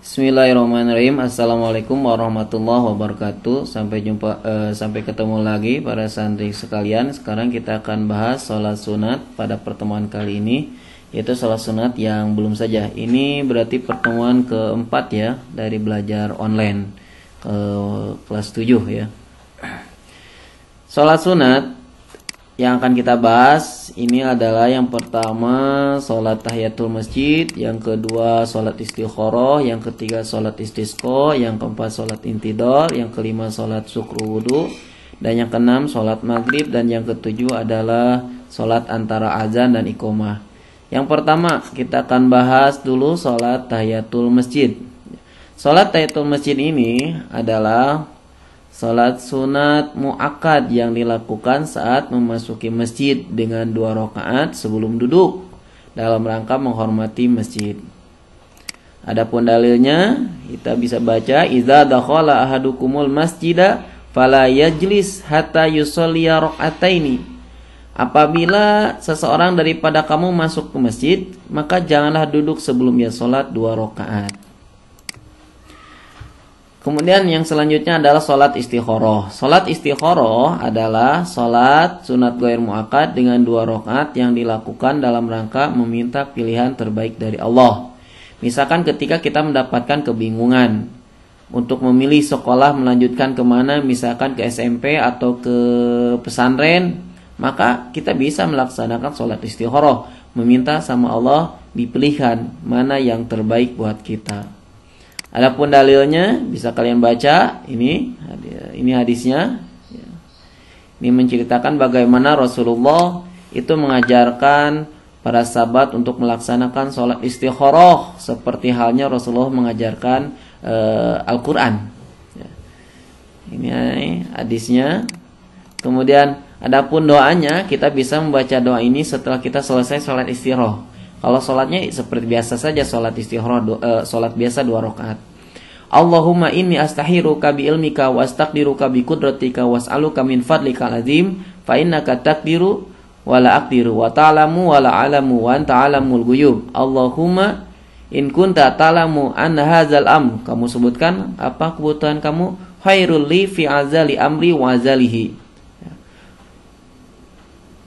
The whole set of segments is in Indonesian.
Bismillahirrahmanirrahim. Assalamualaikum warahmatullahi wabarakatuh. Sampai ketemu lagi para santri sekalian. Sekarang kita akan bahas sholat sunat pada pertemuan kali ini, yaitu sholat sunat yang belum saja. Ini berarti pertemuan keempat ya dari belajar online ke kelas 7 ya. Sholat sunat yang akan kita bahas ini adalah yang pertama sholat tahiyatul masjid, yang kedua sholat istikharah, yang ketiga sholat istisqa, yang keempat sholat intidor, yang kelima sholat syukru wudu, dan yang keenam sholat maghrib, dan yang ketujuh adalah sholat antara azan dan iqomah. Yang pertama kita akan bahas dulu sholat tahiyatul masjid. Sholat tahiyatul masjid ini adalah sholat sunat mu'akkad yang dilakukan saat memasuki masjid dengan 2 rakaat sebelum duduk dalam rangka menghormati masjid. Adapun dalilnya kita bisa baca, idza dakhala ahadukumul masjida fala yajlis hatta yusolliya rak'ataini. Apabila seseorang daripada kamu masuk ke masjid, maka janganlah duduk sebelum ia sholat 2 rakaat. Kemudian yang selanjutnya adalah sholat istikharah. Sholat istikharah adalah sholat sunat ghair mu'akkad dengan 2 rakaat yang dilakukan dalam rangka meminta pilihan terbaik dari Allah. Misalkan ketika kita mendapatkan kebingungan untuk memilih sekolah melanjutkan kemana, misalkan ke SMP atau ke pesantren, maka kita bisa melaksanakan sholat istikharah, meminta sama Allah dipilihkan mana yang terbaik buat kita. Adapun dalilnya bisa kalian baca, ini hadisnya. Ini menceritakan bagaimana Rasulullah itu mengajarkan para sahabat untuk melaksanakan sholat istikharah seperti halnya Rasulullah mengajarkan Al-Quran. Ini hadisnya. Kemudian adapun doanya, kita bisa membaca doa ini setelah kita selesai sholat istikharah. Kalau sholatnya seperti biasa saja, sholat istikharah, sholat biasa 2 rakaat. Allahumma inni astahiruka bi ilmika wa astaqdiruka bi qudratika was'aluka min fadlika azim fa innaka taqdiru wa la aqdiru wa ta'lamu wa la alamu wa anta alamul ghuyub. Allahumma in kunta ta'lamu anna hadzal kamu sebutkan apa kebutuhan kamu, khairul li fi azali amri wa azalihi.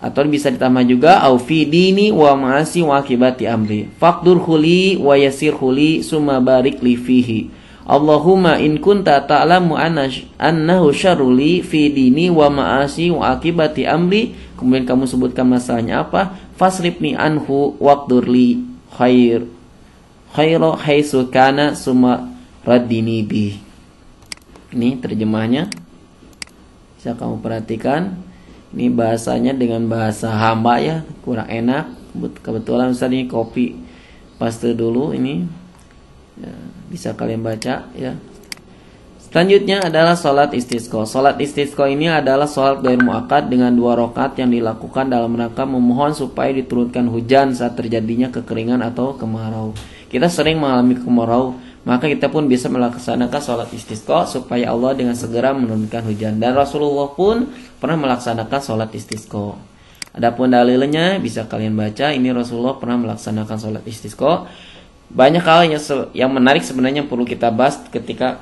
Atau bisa ditambah juga au fi dini wa ma'asi wa akibati amri faqdur huli wa yasir huli summa barik li fihi. Allahumma in kunta ta'lamu annahu syarruli fi dini wa ma'asi wa akibati amri. Kemudian kamu sebutkan masalahnya apa, fasrifni anhu waqdur li khairu haitsu kana summa raddini bi. Ini terjemahnya bisa kamu perhatikan. Ini bahasanya dengan bahasa hamba ya, kurang enak. Kebetulan Ustaz ini copy paste dulu ini ya, bisa kalian baca ya. Selanjutnya adalah sholat istisqa. Sholat istisqa ini adalah sholat ghair mu'akkad dengan 2 rakaat yang dilakukan dalam rangka memohon supaya diturunkan hujan saat terjadinya kekeringan atau kemarau. Kita sering mengalami kemarau, maka kita pun bisa melaksanakan sholat istisqa supaya Allah dengan segera menurunkan hujan. Dan Rasulullah pun pernah melaksanakan sholat istisqa. Adapun dalilnya bisa kalian baca. Ini Rasulullah pernah melaksanakan sholat istisqa. Banyak hal yang menarik sebenarnya perlu kita bahas ketika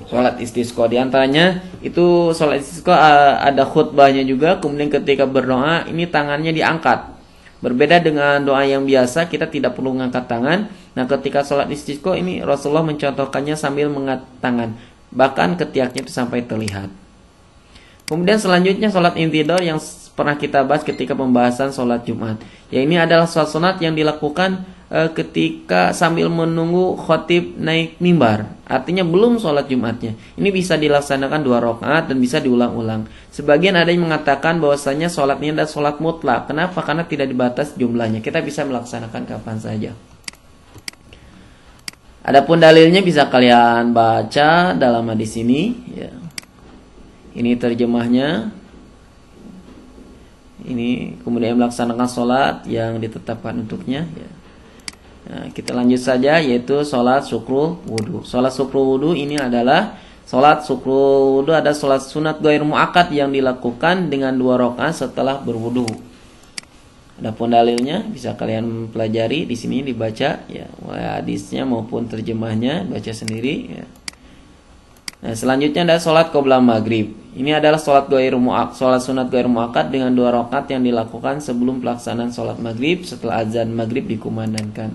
sholat istisqa. Di antaranya itu sholat istisqa ada khutbahnya juga. Kemudian ketika berdoa ini tangannya diangkat. Berbeda dengan doa yang biasa, kita tidak perlu mengangkat tangan. Nah, ketika sholat istisqa ini Rasulullah mencontohkannya sambil mengangkat tangan, bahkan ketiaknya itu sampai terlihat. Kemudian selanjutnya sholat intidor yang pernah kita bahas ketika pembahasan sholat Jumat. Ya, ini adalah sholat sunat yang dilakukan ketika sambil menunggu khatib naik mimbar. Artinya belum sholat Jumatnya. Ini bisa dilaksanakan 2 rakaat dan bisa diulang-ulang. Sebagian ada yang mengatakan bahwasanya sholat ini adalah sholat mutlak. Kenapa? Karena tidak dibatas jumlahnya. Kita bisa melaksanakan kapan saja. Adapun dalilnya bisa kalian baca dalam hadis ini. Ya. Ini terjemahnya. Ini kemudian melaksanakan sholat yang ditetapkan untuknya. Ya. Nah, kita lanjut saja, yaitu sholat syukru wudu. Sholat syukru wudu ini adalah sholat syukru wudu ada sholat sunat ghair mu'akkad yang dilakukan dengan 2 rakaat setelah berwudu. Adapun dalilnya bisa kalian pelajari di sini dibaca ya, mulai hadisnya maupun terjemahnya baca sendiri ya. Nah, selanjutnya ada sholat qoblal maghrib. Ini adalah sholat sunat ghair muakkad dengan 2 rakaat yang dilakukan sebelum pelaksanaan sholat maghrib setelah azan maghrib dikumandangkan.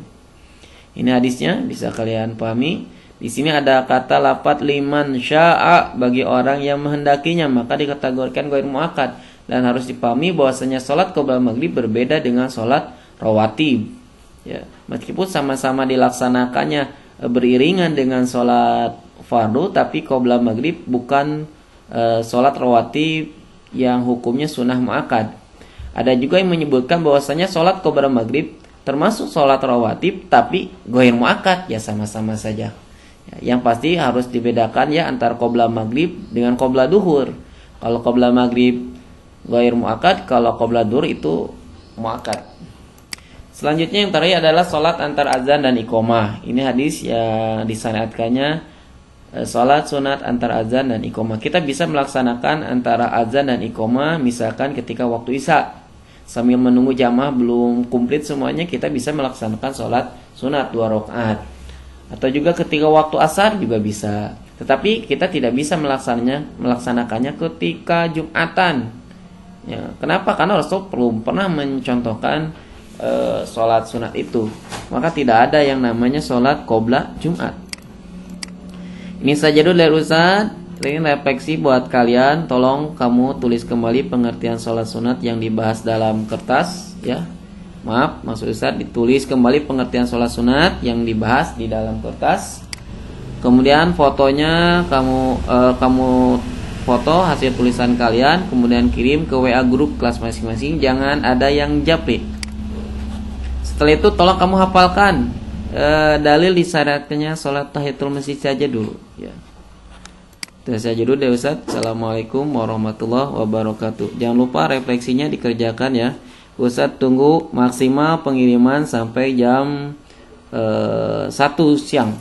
Ini hadisnya bisa kalian pahami. Di sini ada kata lafadz liman sya'a, bagi orang yang menghendakinya, maka dikategorikan ghair muakkad. Dan harus dipahami bahwasanya sholat qoblal maghrib berbeda dengan sholat rawatib. Ya, meskipun sama-sama dilaksanakannya beriringan dengan sholat fardu, tapi qoblal maghrib bukan sholat rawatib yang hukumnya sunnah muakkad. Ada juga yang menyebutkan bahwasanya sholat qoblal maghrib termasuk sholat rawatib tapi ghair muakkad, ya sama-sama saja. Ya, yang pasti harus dibedakan ya antara qoblal maghrib dengan qoblal duhur. Kalau qoblal maghrib ghair muakkad, kalau qoblal duhur itu muakkad. Selanjutnya yang terakhir adalah sholat antar azan dan iqomah. Ini hadis yang disanadkannya sholat sunat antar azan dan iqomah. Kita bisa melaksanakan antara azan dan iqomah misalkan ketika waktu isya, sambil menunggu jamaah belum komplit semuanya, kita bisa melaksanakan sholat sunat 2 rakaat. Atau juga ketika waktu asar juga bisa. Tetapi kita tidak bisa melaksanakannya ketika Jumatan. Ya, kenapa? Karena Rasul belum pernah mencontohkan sholat sunat itu. Maka tidak ada yang namanya sholat qobla Jumat. Ini saja dulu dari Ustaz. Ini refleksi buat kalian. Tolong kamu tulis kembali pengertian sholat sunat yang dibahas dalam kertas ya. Maaf, maksud Ustaz ditulis kembali pengertian sholat sunat yang dibahas di dalam kertas. Kemudian fotonya kamu foto hasil tulisan kalian, kemudian kirim ke WA grup kelas masing-masing. Jangan ada yang japri. Setelah itu tolong kamu hafalkan dalil disyaratkannya sholat tahiyatul masjid saja dulu ya. Itu saja dulu deh Ustaz. Assalamualaikum warahmatullahi wabarakatuh. Jangan lupa refleksinya dikerjakan ya. Ustaz tunggu maksimal pengiriman sampai jam 1 siang.